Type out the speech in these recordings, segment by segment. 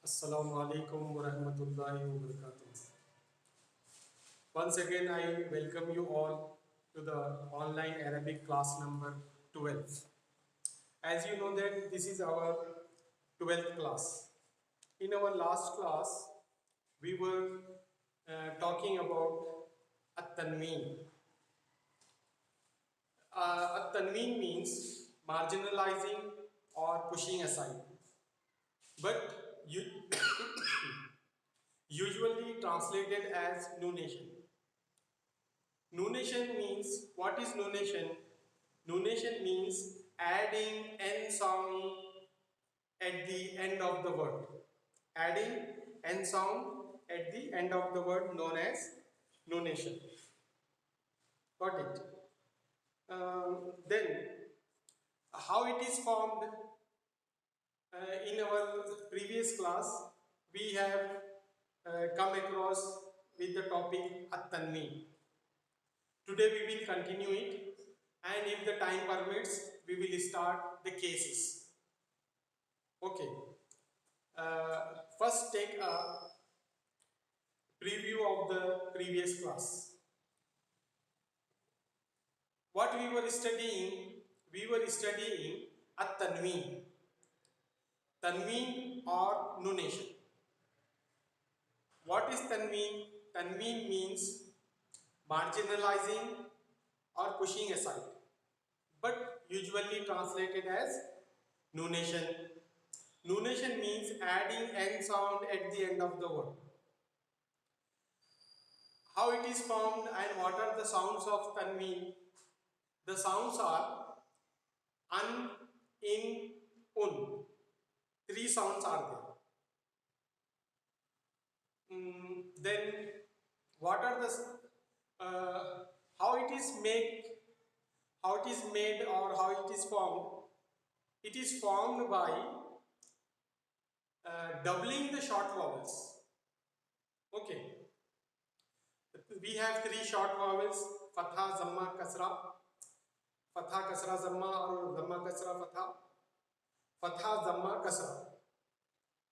Assalamu alaikum wa rahmatullahi wa barakatuh. Once again, I welcome you all to the online Arabic class number 12. As you know that this is our 12th class. In our last class, we were talking about at-tanween. At-tanween means marginalizing or pushing aside, but usually translated as nunation. Nunation means, what is nunation? Nunation means adding n sound at the end of the word. Adding n sound at the end of the word known as nunation. Got it? Then, how it is formed? In our previous class, we have come across with the topic at-tanween. Today we will continue it, and if the time permits, we will start the cases. Okay. First, take a preview of the previous class. What we were studying? We were studying at-tanween. Tanween or nunation. What is tanween? Tanween means marginalizing or pushing aside, but usually translated as nunation. Nunation means adding n sound at the end of the word. How it is formed and what are the sounds of tanween? The sounds are an, in, un. Three sounds are there. Then what are the how it is made? How it is made or how it is formed? It is formed by doubling the short vowels. Okay. We have three short vowels: fatha, zamma, kasra. Fatha, kasra, zamma, or zamma, kasra, fatha. Fatha, zamma, kasra.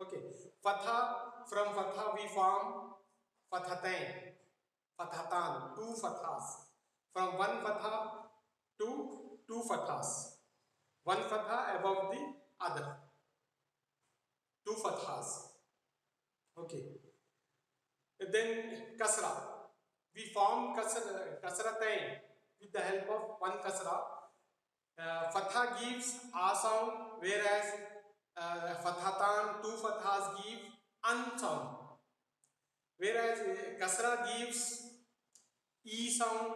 Okay. Fatha, from fatha we form fathatain, fathatan, two fathas. From one fatha to two fathas. One fatha above the other. Two fathas. Okay. Then kasra. We form kasratain with the help of one kasra. Fatha gives a sound, whereas fathatan, two fathas give an sound. Whereas kasra gives e sound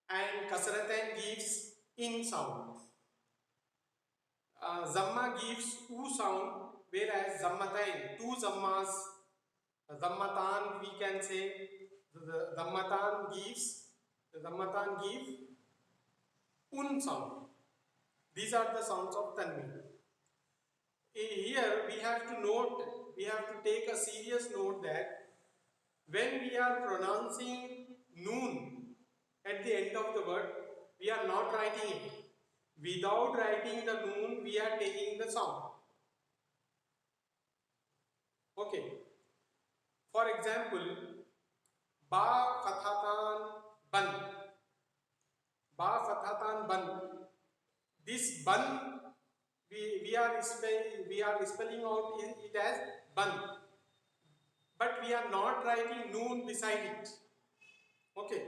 and kasratain gives in sound. Zamma gives u sound, whereas zammatain, two zammas, zammatan we can say, the zammatan give un sound. These are the sounds of tanween. Here we have to note, we have to take a serious note that when we are pronouncing noon at the end of the word, we are not writing it. Without writing the noon, we are taking the sound. Okay. For example, ba fathatan ban. Ba fathatan ban. This ban, we are spelling out it as ban, but we are not writing noon beside it. Okay.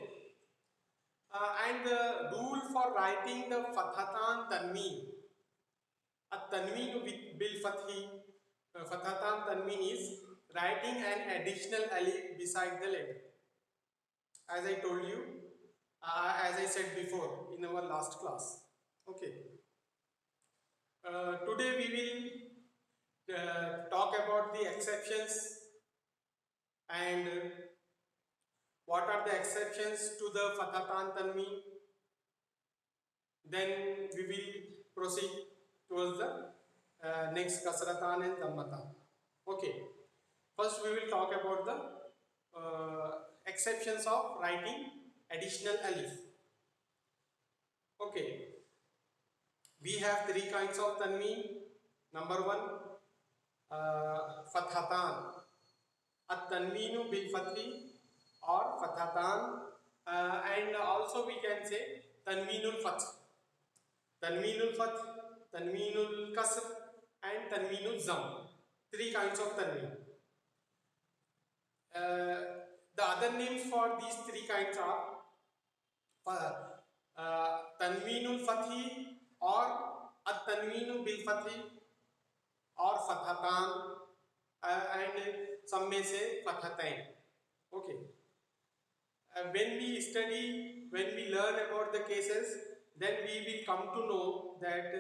And the rule for writing the fathatan tanween, a tanween with bil fathi, fathatan tanween is writing an additional alif beside the letter. As I told you, as I said before in our last class. Okay. Today we will talk about the exceptions and what are the exceptions to the fathatan tanween. Then we will proceed towards the next kasratan and dhammatan. Okay. First we will talk about the exceptions of writing additional alif. Okay. We have three kinds of tanween. Number one, fathatan, at-tanweenu bil fathi or fathatan, and also we can say tanweenul fath, tanweenul fath, tanweenul kasr, and tanweenul zam. Three kinds of tanween. The other names for these three kinds are tanweenul fathi or at-tanweenu bil fathi or fathatan, and some may say fathatain. Okay. When we study, when we learn about the cases, then we will come to know that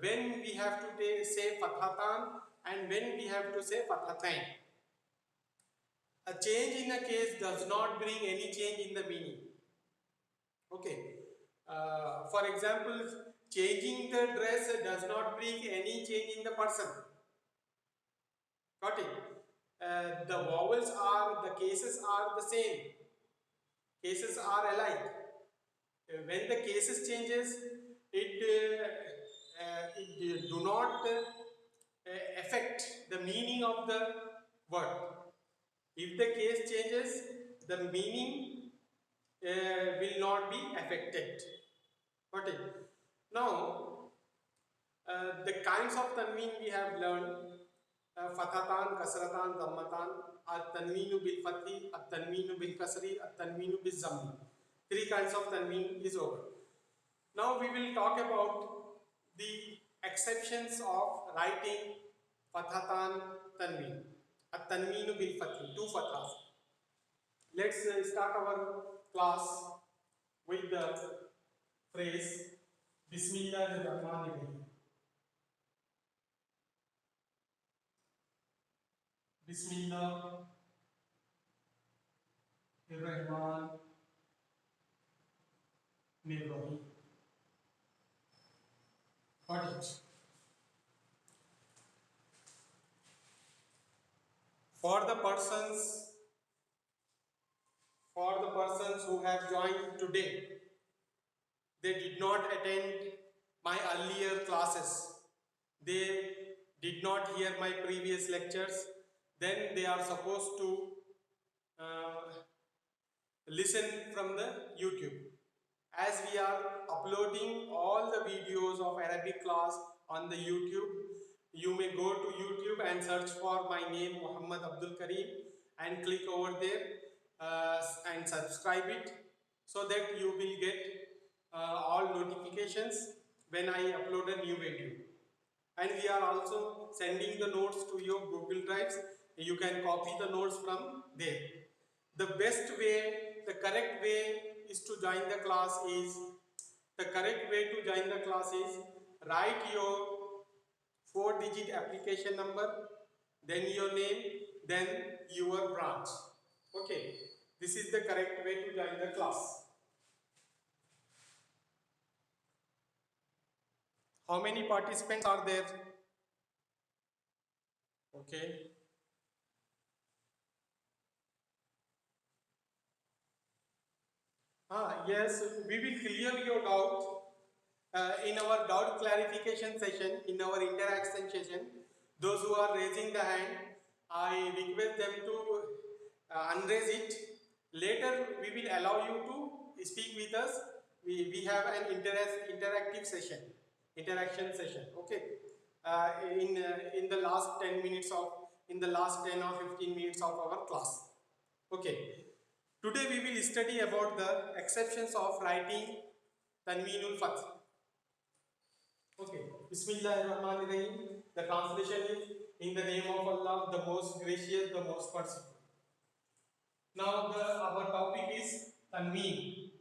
when we have to say fathatan and when we have to say fathatain. A change in a case does not bring any change in the meaning. Okay. For example, changing the dress does not bring any change in the person. Got it? The vowels are, the cases are the same. Cases are alike. When the cases changes, it do not affect the meaning of the word. If the case changes, the meaning will not be affected. Got it? Now, the kinds of tanween we have learned: fathatan, kasratan, dhammatan, at-tanweenu bil fathi, at-tanweenu bil kasri, at-tanweenu bil zammi. Three kinds of tanween is over. Now we will talk about the exceptions of writing fathatan tanween, at-tanweenu bil fathi, two fathas. Let's start our class with the phrase Bismillahirrahmanirrahim. Bismillahirrahmanirrahim. Got it? For the persons who have joined today, they did not attend my earlier classes, they did not hear my previous lectures, then they are supposed to listen from the YouTube. As we are uploading all the videos of Arabic class on the YouTube, you may go to YouTube and search for my name, Muhammad Abdul Kareem, and click over there and subscribe it, so that you will get all notifications when I upload a new video. And we are also sending the notes to your Google Drives. You can copy the notes from there. The best way, the correct way to join the class is, write your 4-digit application number, then your name, then your branch. Okay, this is the correct way to join the class. How many participants are there? Okay. Yes, we will clear your doubt in our doubt clarification session, in our interaction session. Those who are raising the hand, I request them to unraise it. Later, we will allow you to speak with us. We have an interaction session. Okay. In the last 10 minutes of, in the last 10 or 15 minutes of our class. Okay. Today we will study about the exceptions of writing Tanweenul Fath. Okay. Bismillahirrahmanirrahim. The translation is, in the name of Allah, the most gracious, the most merciful. Now our topic is Tanween.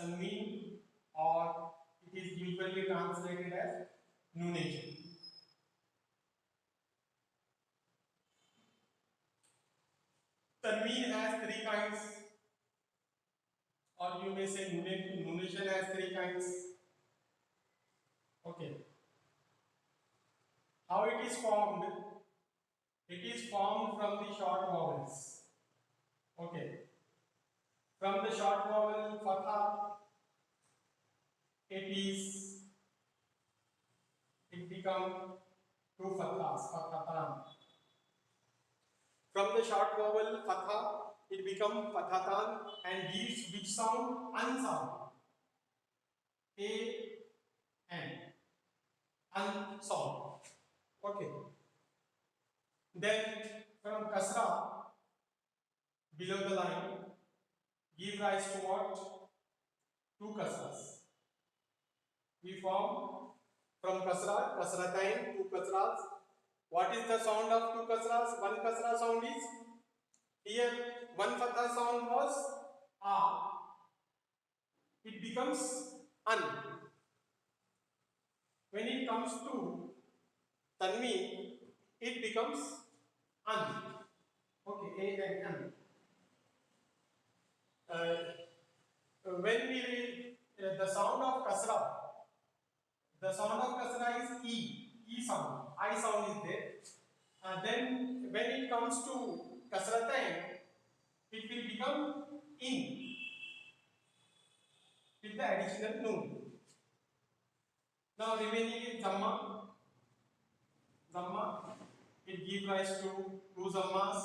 Tanween, or it is usually translated as nunation. Tanween has three kinds, or you may say nunation has three kinds. Okay. How it is formed? It is formed from the short vowels. Okay. From the short vowel fatha, it is become two fathas, fathatan. From the short vowel fatha, it becomes fathatan and gives which sound? An sound. A-N. An sound. Okay. Then from kasra, below the line, give rise to what? Two kasras. We form from kasra, kasratain, two kasras. What is the sound of two kasras? One kasra sound is here. One fatha sound was a. It becomes an. When it comes to tanween, it becomes an. Okay, a and an. When we read the sound of kasra is e sound, I sound is there. Then when it comes to kasratain, it will become in with the additional noon. Now remaining is zamma. Zamma, it gives rise to two zammas.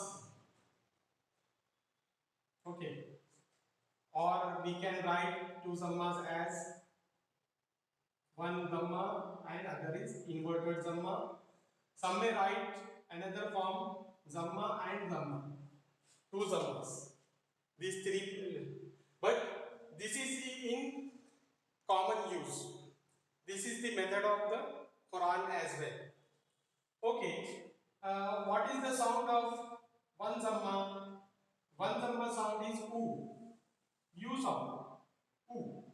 Okay. Or we can write two zammas as one zamma and other is inverted zamma. Some may write another form zamma and zamma. Two zammas. These three. But this is in common use. This is the method of the Quran as well. Okay. What is the sound of one zamma? One zamma sound is u. U sound. U.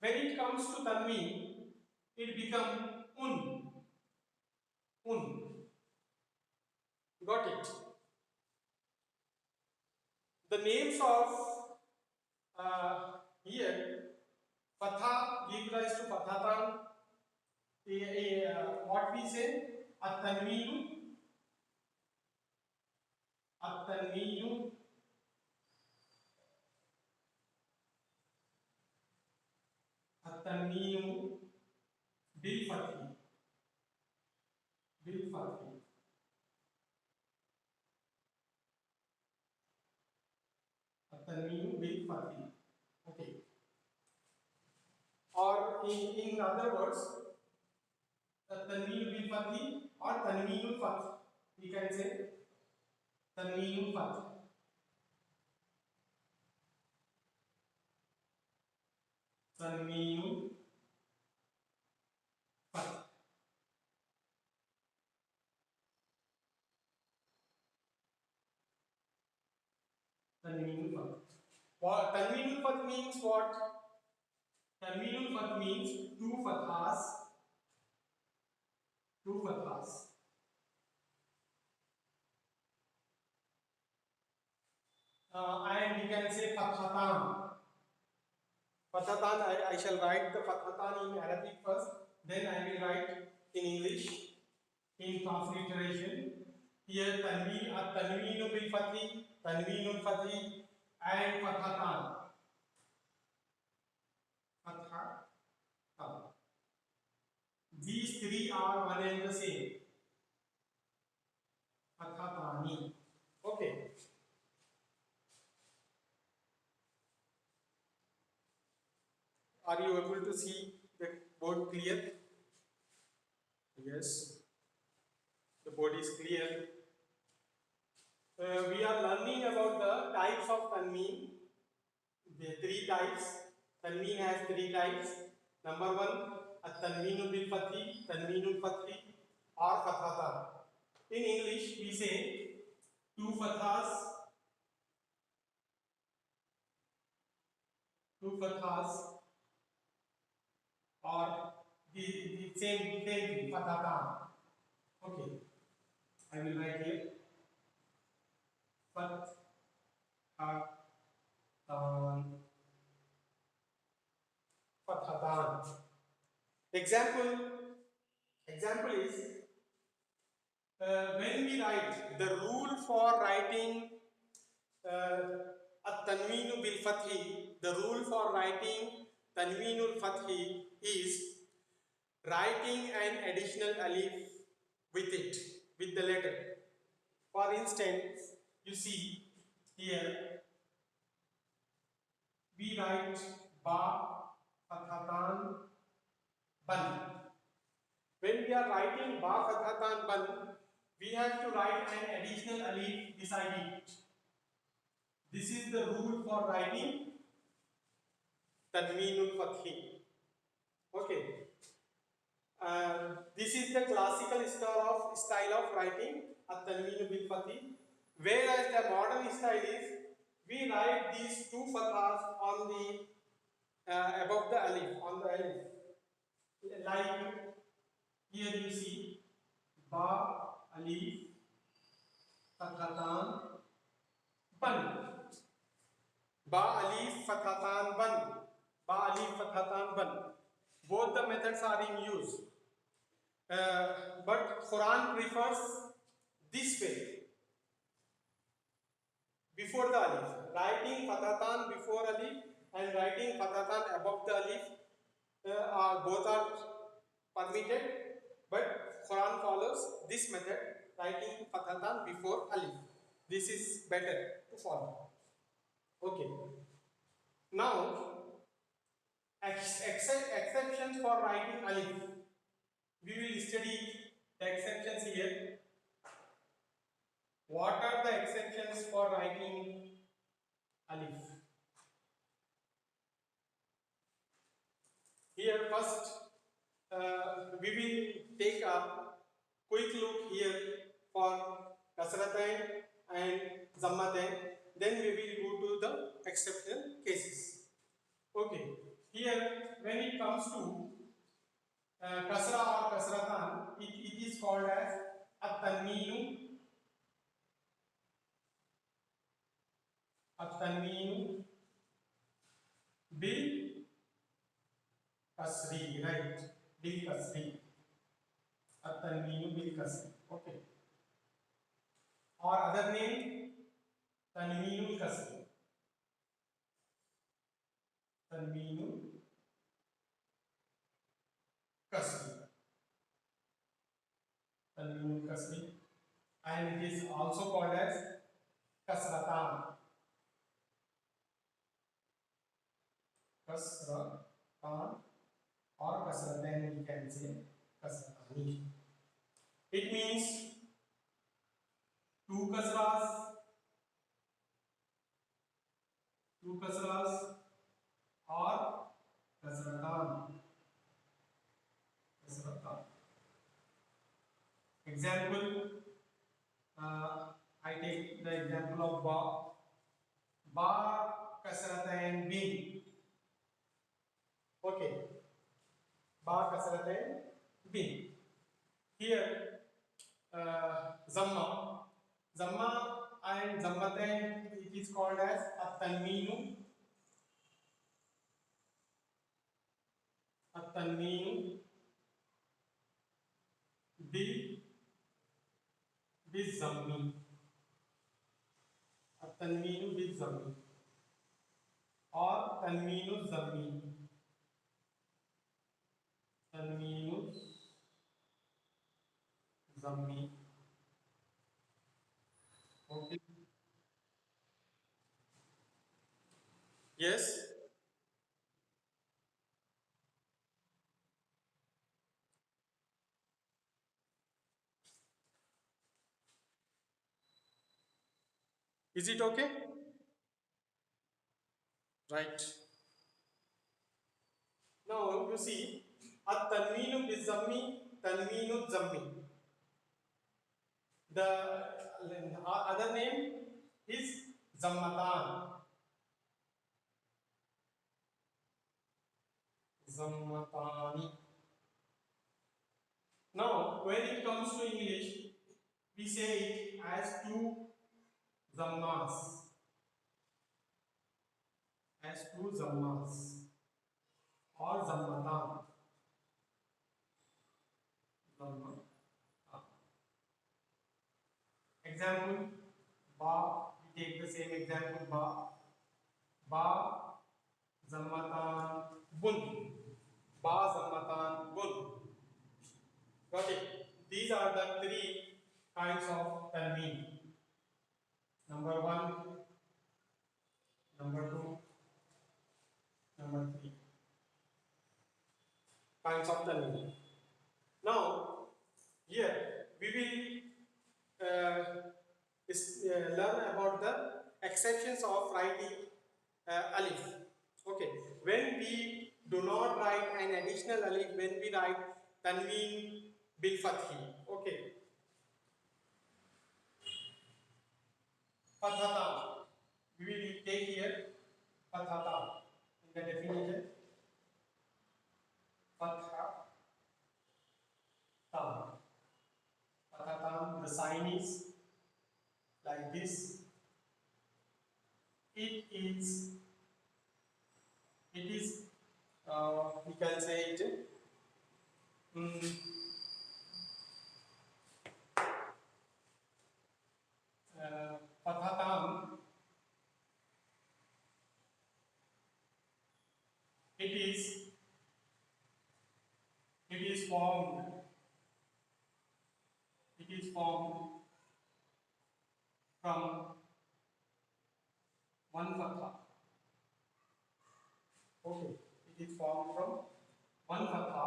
When it comes to tanween, it becomes un. Un. Got it? The names of here, fatha give rise to fathatan. What we say? At-tanweenu. At-tanweenu. At-tanweenu bil-fathi. Bil-fathi. At-tanweenu bil-fathi. Okay. Or in other words, tanween bil fathi or tanweenul fath. We can say tanweenul fath. Tanweenul fath. Tanweenul fath. What tanweenul fath means? What? Tanweenul fath means two fathas. Two fathas. And we can say fathatan. Fathatan, I shall write the fathatan in Arabic first, then I will write in English in transliteration. Here tanween, at-tanweenu bil fathi, tanweenul fathi, and fathatan. Fathatan. These three are one and the same. Fathatani. Okay. Are you able to see the board clear? Yes. The board is clear. We are learning about the types of tanween. The three types. Tanween has three types. Number one, at-tanweenu bil fathi, tanweenul fathi, or fathatan. In English, we say two fathas, or the same thing, fathatan. Okay, I will write here. Fathatan. Example is when we write the rule for writing at-tanweenu bil fathi, the rule for writing tanweenul fathi is writing an additional alif with it, with the letter. For instance, you see here we write ba fathatan ban. When we are writing ba fathatan ban, we have to write an additional alif beside it. This is the rule for writing tanweenul fathi. Okay. This is the classical style of writing at-tanween bil fathi. Whereas the modern style is we write these two fathas on the above the alif, on the alif. Like here you see ba alif fathatan ban. Ba alif fathatan ban. Ba alif fathatan ban. Both the methods are in use. But Quran prefers this way. Before the alif, writing fathatan before alif and writing fathatan above the alif, both are permitted, but Quran follows this method, writing fathatan before alif. This is better to follow. Okay. Now, exceptions for writing alif. We will study the exceptions here. What are the exceptions for writing alif? Here first, we will take a quick look here for kasratain and zammatain. Then we will go to the exceptional cases. Okay. Here, when it comes to kasra or kasratan, it is called as at-tanweenu. At-tanweenu bil kasri, right? Bil kasri. At-tanweenu bil kasri. Okay. Or other name, tanweenul kasri. Tanweenul kasri. Tanweenul kasri. And it is also called as kasratan. Kasratan or kasratain, we can say kasratani. It means two kasras or kasratan. Example, I take the example of ba kasratain bin. Okay, ba kasratain bin. Here, zamma and zammatain, it is called as at-tanweenu bizammi. At-tanweenu bizammi or tanweenu zammi. Tanweenu zammi. Okay. Yes. Is it okay? Right. Now you see at-tanweenu bizammi, tanweenu zammi. The other name is zammatan. Zammatani. Now, when it comes to English, we say it as two zammas. As two zammas or zammatan. Zammatan. Example, ba, we take the same example, ba zammatan bun. Ba zammatan bun. these are the three kinds of tanween. Number one, number two, number three kinds of tanween. Now, here we will learn about the exceptions of writing alif. Okay, when we do not write an additional alif, when we write tanween bil fathi. Okay, fathatan. We will take here fathatan in the definition. Fathatan. Fathatan. The sign is like this. It is. We can say it. Fathatan. It is formed. It is formed from one fatha. Okay, it is formed from one fatha.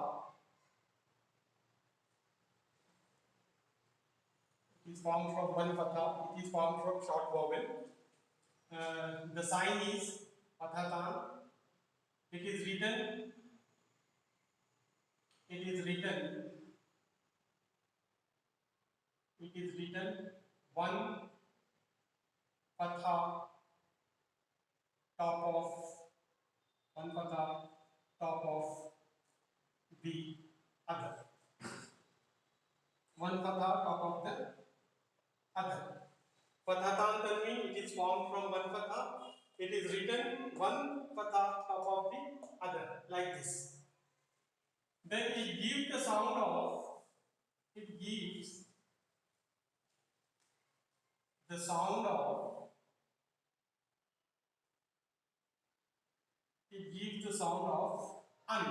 It is formed from one fatha. It is formed from short vowel. The sign is fathatan. It is written. It is written. It is written one fatha top of one fatha top of the other. One fatha top of the other. Fathatan tanween, it is formed from one fatha. It is written one fatha top of the other, like this. Then it gives the sound of, it gives the sound of, it gives the sound of an.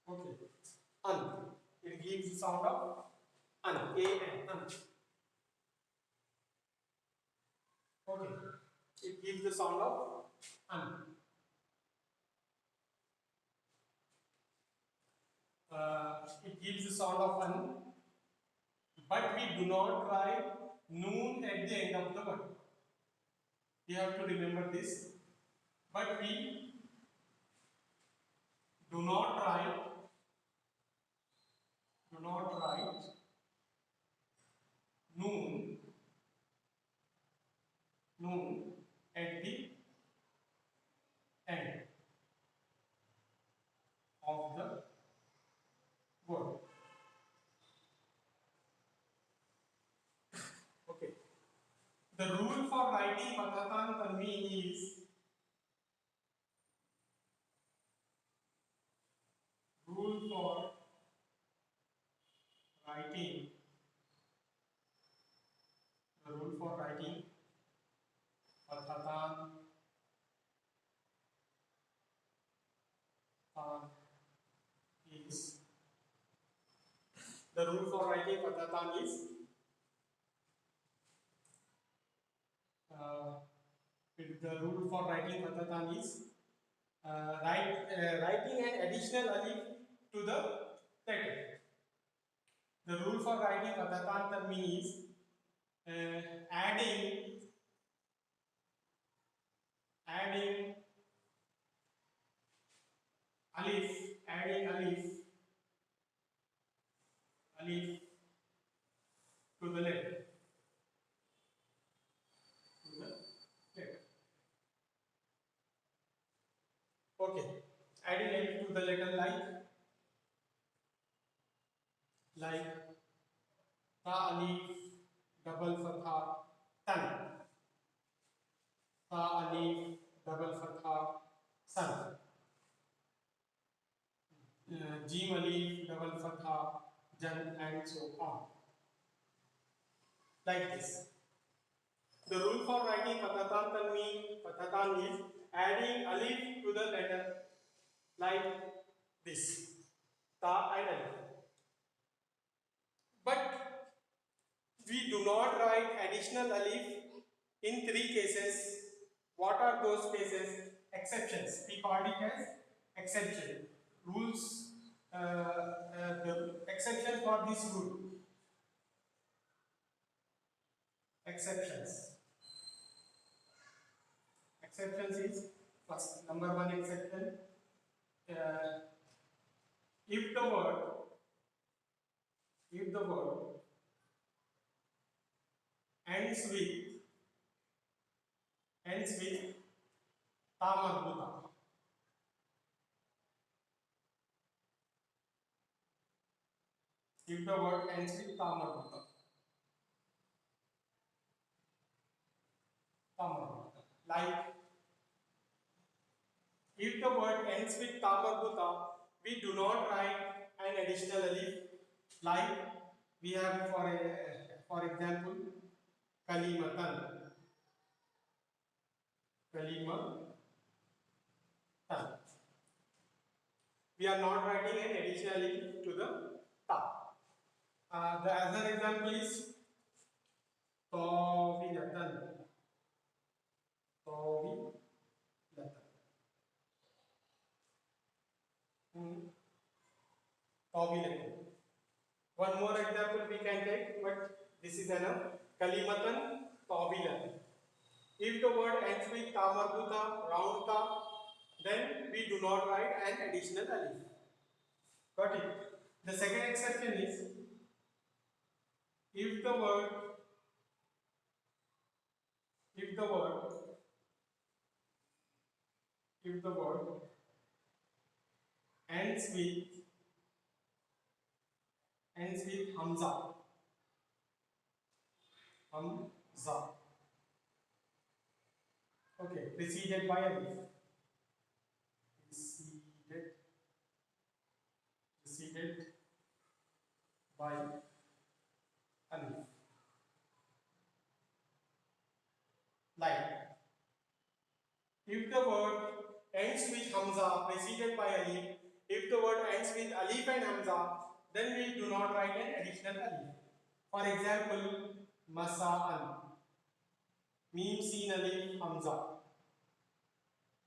Okay, an. It gives the sound of an. A-N. Okay, it gives the sound of an. It gives the sound of an, but we do not write noon at the end of the word. You have to remember this. But we do not write noon at the end of the word. Okay. The rule for writing fathatan tanween is fathatan is the rule for writing fathatan is the rule for writing fathatan is writing an additional alif to the letter. The rule for writing fathatan tanween is adding alif to the letter. Okay, adding alif to the letter like ta alif double fatha tan, ta alif double fatha san, jim alif double fatha jan, and so on, like this. The rule for writing fathatan is adding alif to the letter like this, ta and alif. additional alif in 3 cases. What are those cases? Exceptions. We called it as exception. Rules, the exception for this rule. Exceptions. Exceptions is first, number one exception. Uh, if the word ends with ta marbuta. If the word ends with ta marbuta. Like, if the word ends with ta marbuta, we do not write an additional alif. Like we have for example kalimatan. We are not writing an additional alif to the ta. The other example is tawilatan. Tawilatan. One more example we can take, but this is enough. Kalimatan tawilatan. If the word ends with ta marbuta, round ta, then we do not write an additional alif. Got it? The second exception is if the word ends with hamza. Okay, preceded by alif. Preceded by alif. Like, if the word ends with hamza preceded by alif, if the word ends with alif and hamza, then we do not write an additional alif. For example, masa'an. Mim sin alif hamza.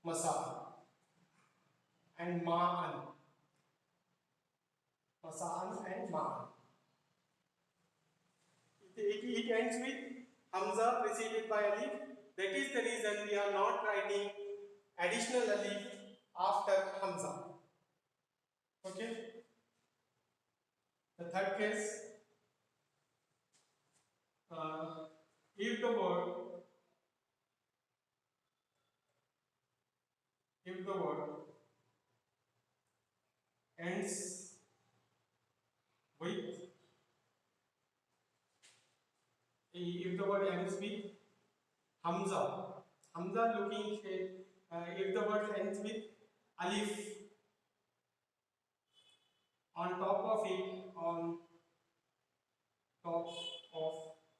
Masa'an. And ma'an. Masa'an and ma'an. It ends with hamza preceded by alif. That is the reason we are not writing additional alif after hamza. Okay. The third case, if the word ends with hamza looking shape, if the word ends with alif, on top of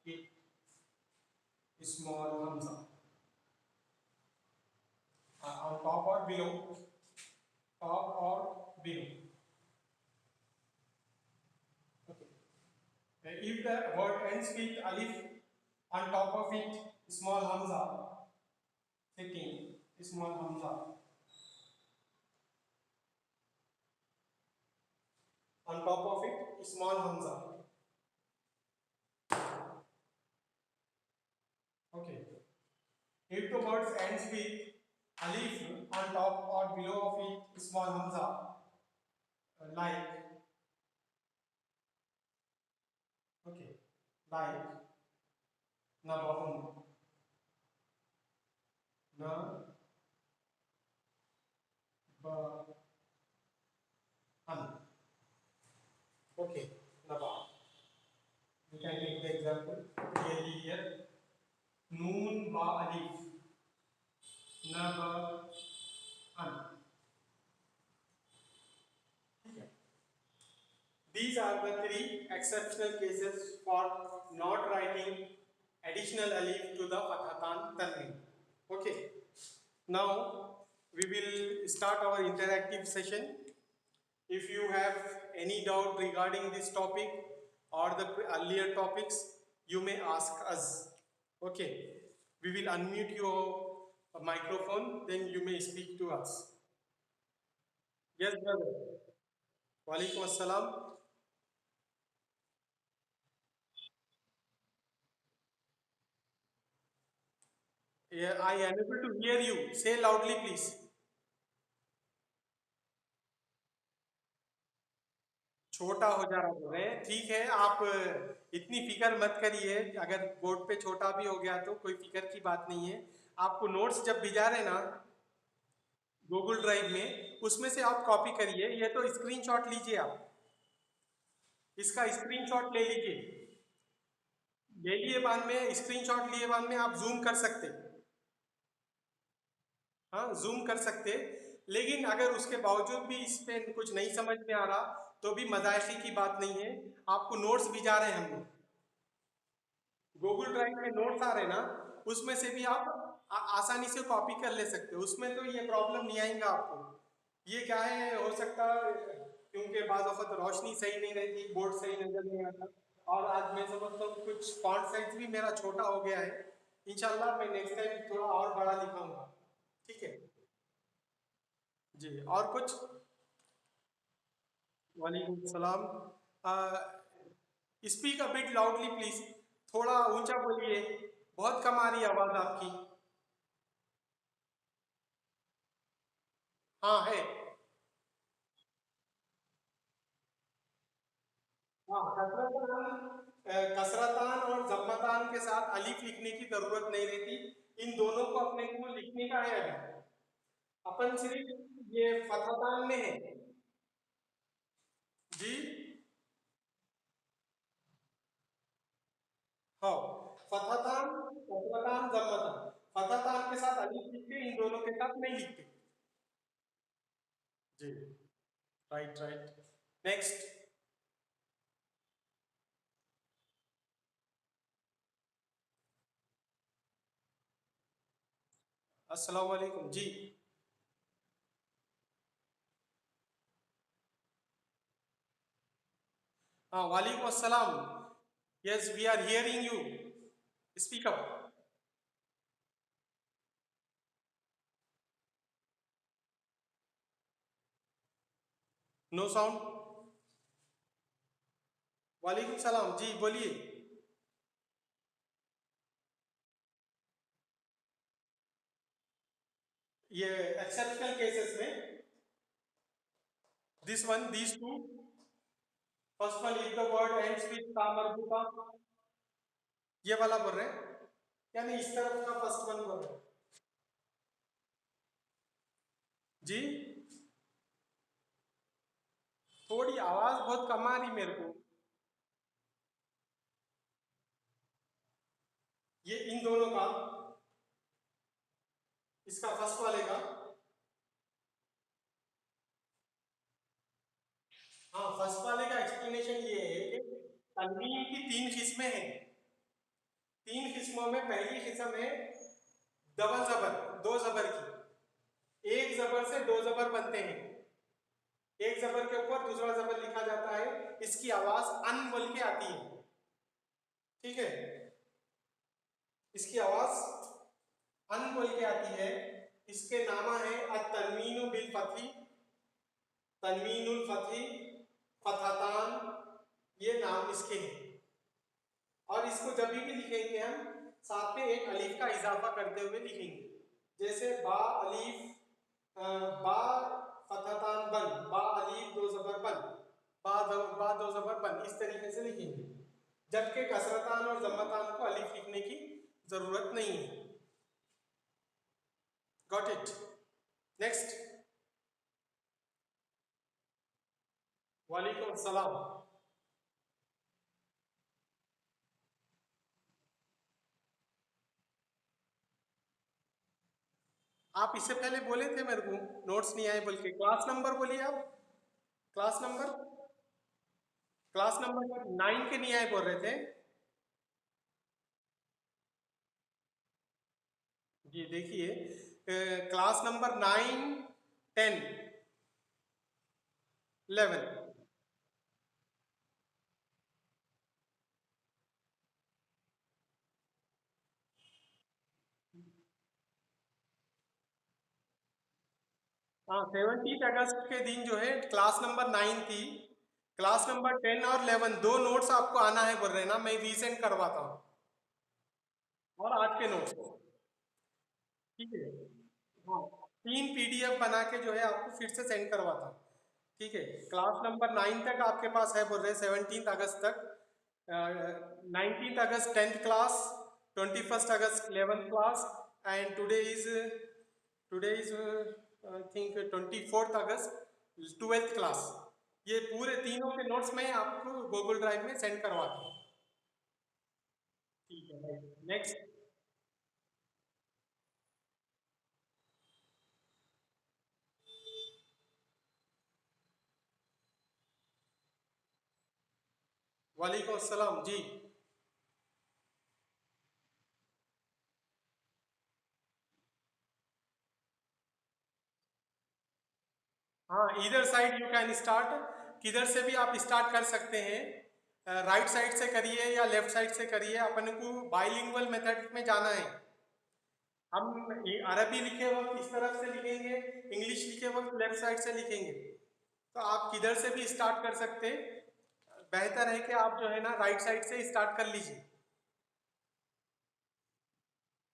it small hamza, on top or below, okay. If the word ends with alif, on top of it small hamza, sitting small hamza, on top of it small hamza. Okay. If the word ends with alif, on top or below of it small hamza, like, okay, like nabahun, okay, nabah. We can take the example clearly here. Noon ba alif, naba'an. These are the three exceptional cases for not writing additional alif to the fathatan tanween. Okay. Now we will start our interactive session. If you have any doubt regarding this topic or the earlier topics, you may ask us. Okay, we will unmute your microphone, then you may speak to us. Yes, brother. Walaikum assalam. Yeah, I am able to hear you. Say loudly, please. छोटा हो जा रहा बोल रहे हैं, ठीक है। आप इतनी फिक्र मत करिए। अगर बोर्ड पे छोटा भी हो गया तो कोई फिक्र की बात नहीं है। आपको नोट्स जब भिजा रहे ना गूगल ड्राइव में, उसमें से आप कॉपी करिए। ये तो स्क्रीनशॉट लीजिए आप, इसका स्क्रीनशॉट ले लीजिए। ले लिए बाद में, स्क्रीनशॉट लिए बाद में आप जूम कर सकते। हाँ, जूम कर सकते। लेकिन अगर उसके बावजूद भी इस पे कुछ नहीं समझ में आ रहा तो भी मजाशी की बात नहीं है। आपको नोट्स भिजा रहे हैं हम लोग, गूगल ड्राइव में नोट्स आ रहे हैं ना, उसमें से भी आप आसानी से कॉपी कर ले सकते हो। उसमें तो ये प्रॉब्लम नहीं आएगा आपको। ये क्या है, हो सकता है क्योंकि बाज़ वक़्त रोशनी सही नहीं रहती, बोर्ड सही नज़र नहीं आता। और आज मैं समझता हूँ कुछ फॉन्ट साइज भी मेरा छोटा हो गया है। इंशाल्लाह मैं नेक्स्ट टाइम थोड़ा और बड़ा लिखाऊंगा। ठीक है जी। और कुछ? वालेकुम सलाम। Speak a bit loudly please. थोड़ा ऊंचा बोलिए, बहुत कम आ रही है आवाज आपकी। हाँ है। हाँ, कसरतान और जम्मतान के साथ अलिफ लिखने की जरूरत नहीं रहती। इन दोनों को अपने को लिखने का है। अभी अपन सिर्फ ये फतहतान में है जी। हाँ, फतहतान, कसरतान, जम्मतान। फतहतान के साथ अलिफ लिखते, इन दोनों के साथ नहीं लिखते जी। Right right. नेक्स्ट। अस्सलाम वालेकुम जी। हाँ, वालेकुम अस्सलाम। Yes, we are hearing you. Speak up. No sound. वालेकुम सलाम जी, बोलिए। ये एक्सेप्शनल केसेस में this one, these two, first one if the word ends with ता मरबूता, ये वाला बोल रहे हैं, यानी इस तरफ का फर्स्ट वन बोल रहे हैं जी। थोड़ी आवाज बहुत कम आ रही मेरे को। ये इन दोनों का, इसका फर्स्ट वाले का। हाँ, फर्स्ट वाले का एक्सप्लेनेशन ये है कि तनवीन की तीन किस्में हैं। तीन किस्मों में पहली किस्म है डबल जबर, दो जबर की। एक जबर से दो जबर बनते हैं। एक जबर के ऊपर दूसरा जबर लिखा जाता है। इसकी आवाज अन बोल के आती है। ठीक है, इसकी आवाज अन बोल के आती है। इसके नामा है तनवीन बिल फथी, तनवीनुल फथी, फथातान, ये नाम इसके हैं। और इसको जब भी लिखेंगे हम, साथ में एक अलीफ का इजाफा करते हुए लिखेंगे। जैसे बा अलीफ, बा फथातान बन, बा अलीफ दो जबर बन, बा दो जबर बन, इस तरीके से लिखेंगे। जबकि कसरतान और जम्मतान को अलीफ लिखने की जरूरत नहीं है। Got it? नेक्स्ट। वालेकुम सलाम। आप इससे पहले बोले थे मेरे को नोट्स नहीं आए बोल के। क्लास नंबर बोलिए आप। क्लास नंबर, क्लास नंबर 9 के नहीं आए बोल रहे थे जी। देखिए, क्लास नंबर 9, 10, 11। हाँ, 17 अगस्त के दिन जो है क्लास नंबर 9 थी, क्लास नंबर 10 और 11 दो नोट्स आपको आना है बोल रहे हैं ना, मैं रीसेंड करवाता हूँ और आज के नोट्स, ठीक है। हाँ, 3 PDF बना के जो है आपको फिर से सेंड करवाता हूँ, ठीक है। क्लास नंबर 9 तक आपके पास है बोल रहे हैं, 17 अगस्त तक, 19 अगस्त 10th class, 21 August 11th class, and today is I think 24 August 12th class. ये पूरे तीनों के नोट्स मैं आपको गूगल ड्राइव में सेंड करवाता हूँ, ठीक है। नेक्स्ट। वालेकुम अस्सलाम जी। हाँ, इधर साइड यू कैन स्टार्ट, किधर से भी आप स्टार्ट कर सकते हैं, राइट साइड से करिए या लेफ्ट साइड से करिए, अपन को बाइलिंगुअल मेथड में जाना है। हम अरबी लिखे वक्त इस तरफ से लिखेंगे, इंग्लिश लिखे वक्त लेफ्ट साइड से लिखेंगे, तो आप किधर से भी स्टार्ट कर सकते हैं। बेहतर है कि आप जो है ना राइट साइड से स्टार्ट कर लीजिए।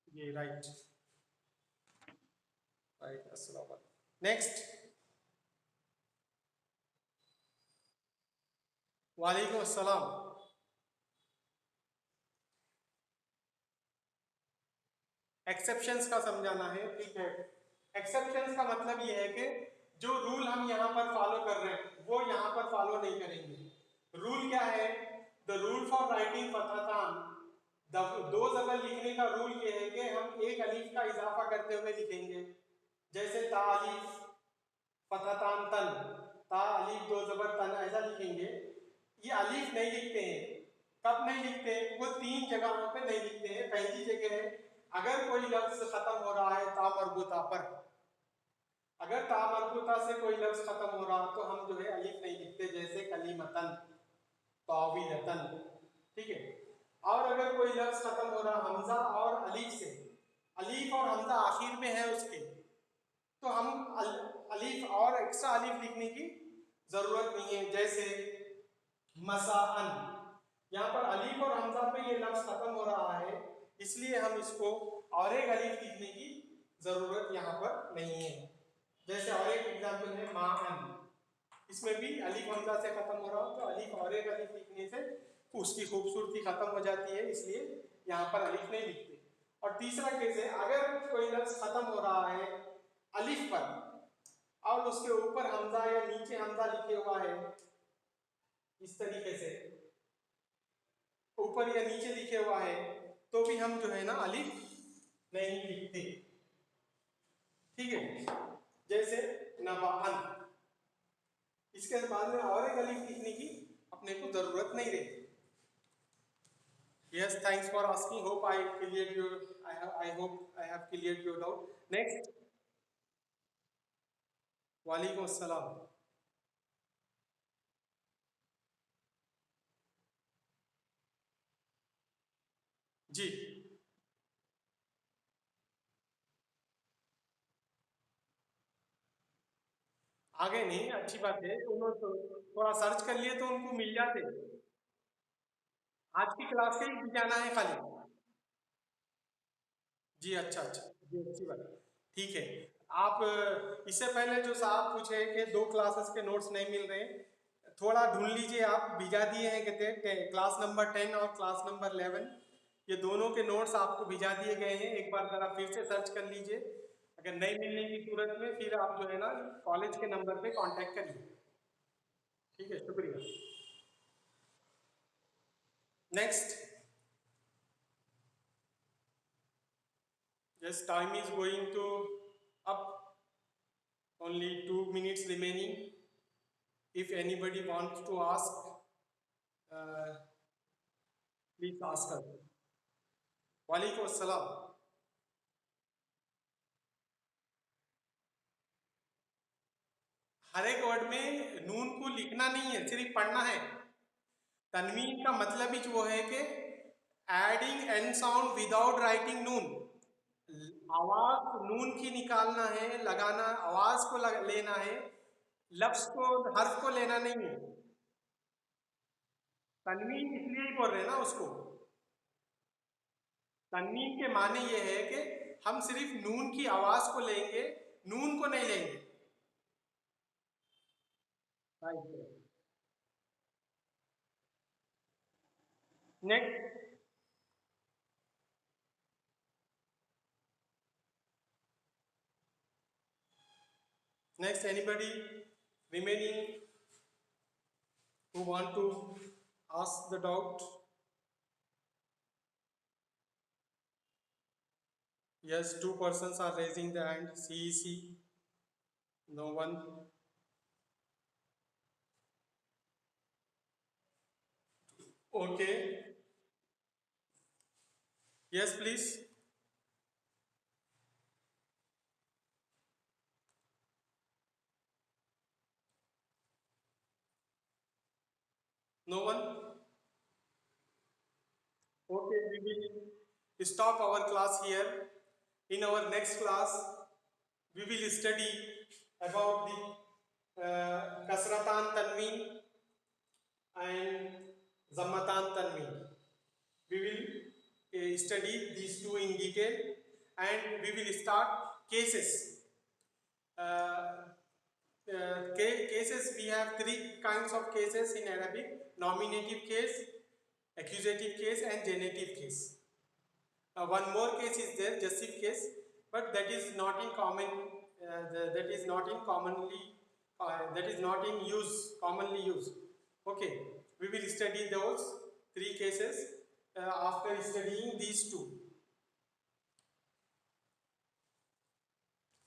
ये राइट, राइट, अस्सलाम वालेकुम। नेक्स्ट। वालेकुम अस्सलाम। एक्सेप्शंस का समझाना है, ठीक है। एक्सेप्शंस का मतलब ये है कि जो रूल हम यहाँ पर फॉलो कर रहे हैं वो यहाँ पर फॉलो नहीं करेंगे। रूल क्या है? द रूल फॉर राइटिंग फतहतान, दो जबर लिखने का रूल ये है कि हम एक अलीफ का इजाफा करते हुए लिखेंगे। जैसे तालीफ फतहतान तन, ता अलीफ दो जबर तन, ऐसा लिखेंगे। ये अलीफ नहीं लिखते हैं। कब नहीं लिखते? वो 3 जगहों पे नहीं लिखते हैं। पहली जगह है अगर कोई लफ्ज खत्म हो रहा है ता मरबूता पर, अगर ता मरबूता से कोई लफ्ज खत्म हो रहा तो हम जो है अलिफ नहीं लिखते, जैसे कलीमतन, तावीलतन, ठीक है। और अगर कोई लफ्ज खत्म हो रहा हमजा और अलीफ से, अलीफ और हमजा आखिर में है उसके, तो हम अलीफ और एक्स्ट्रा अलीफ लिखने की जरूरत नहीं है। जैसे मसाअन, यहाँ पर अलीफ और हमजा पे ये लफ्ज खत्म हो रहा है, इसलिए हम इसको और एक अलीफ लिखने की जरूरत यहाँ पर नहीं है। जैसे और एक एग्जाम्पल है माअन, इसमें भी अलीफ हमजा से खत्म हो रहा हो तो अलीफ और एक अलीफ लिखने से उसकी खूबसूरती खत्म हो जाती है, इसलिए यहाँ पर अलीफ नहीं लिखते। और तीसरा केस है अगर कोई लफ्ज खत्म हो रहा है अलीफ पर और उसके ऊपर हमजा या नीचे हमजा लिखे हुआ है, इस तरीके से ऊपर या नीचे लिखे हुआ है, तो भी हम जो है ना अलीफ नहीं लिखते, ठीक है। जैसे नबाअन, इसके बाद में और एक अलीफ लिखने की अपने को जरूरत नहीं रहती। Yes, thanks for asking. Hope I cleared your. I hope I have cleared your doubt. Next. वालेकुम अस्सलाम। जी, आगे नहीं, अच्छी बात है। उन्होंने थोड़ा सर्च कर लिए तो उनको मिल जाते। आज की क्लास से ही जाना है खाली। जी, अच्छा अच्छा, जी अच्छी बात है, ठीक है। आप इससे पहले जो साहब पूछे कि 2 क्लासेस के नोट्स नहीं मिल रहे, थोड़ा ढूंढ लीजिए। आप भिजा दिए हैं कहते क्लास नंबर 10 और क्लास नंबर 11, ये दोनों के नोट्स आपको भिजा दिए गए हैं। एक बार ज़रा फिर से सर्च कर लीजिए। अगर नहीं मिलने की सूरत में फिर आप जो है ना कॉलेज के नंबर पे कांटेक्ट करिए, ठीक है। शुक्रिया। Next. Yes, time is going to up, only 2 minutes remaining. If anybody wants to ask, please ask us. वालेकुम अस्सलाम। हर एक वर्ड में नून को लिखना नहीं है, सिर्फ पढ़ना है। तनवीन का मतलब ही वो है कि adding end sound without writing नून। आवाज नून की निकालना है, लगाना, आवाज को लेना है, लफ्ज को, हर्फ को लेना नहीं है। तनवीन इसलिए ही बोल रहे हैं ना उसको। तनवीन के माने ये है कि हम सिर्फ नून की आवाज को लेंगे, नून को नहीं लेंगे। Next, next, anybody remaining who want to ask the doubt? Yes, two persons are raising the hand. CEC. No one. Okay. Yes, please. No one. Okay, we will stop our class here. In our next class, we will study about the Kasratan Tanween and Zammatan Tanween. We will study these two in detail, and we will start cases. Cases, we have three kinds of cases in Arabic: nominative case, accusative case, and genitive case. One more case is there, jussive case, but that is not in common. That is not in commonly. That is not in use, commonly used. Okay, we will study those three cases after studying these two.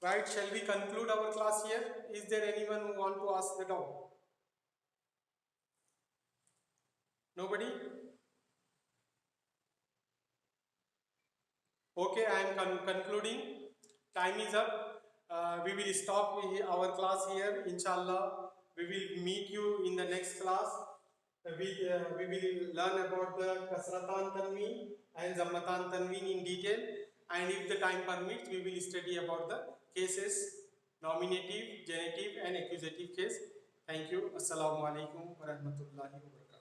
Right? Shall we conclude our class here? Is there anyone who want to ask the doubt? Nobody? Okay, I am concluding. Time is up. We will stop our class here. Inshallah, we will meet you in the next class. We will learn about the Kasratan Tanween and Zammatan Tanween in detail. And if the time permits, we will study about the cases: nominative, genitive, and accusative case. Thank you. Assalamu alaikum wa rahmatullahi wa barakatuh.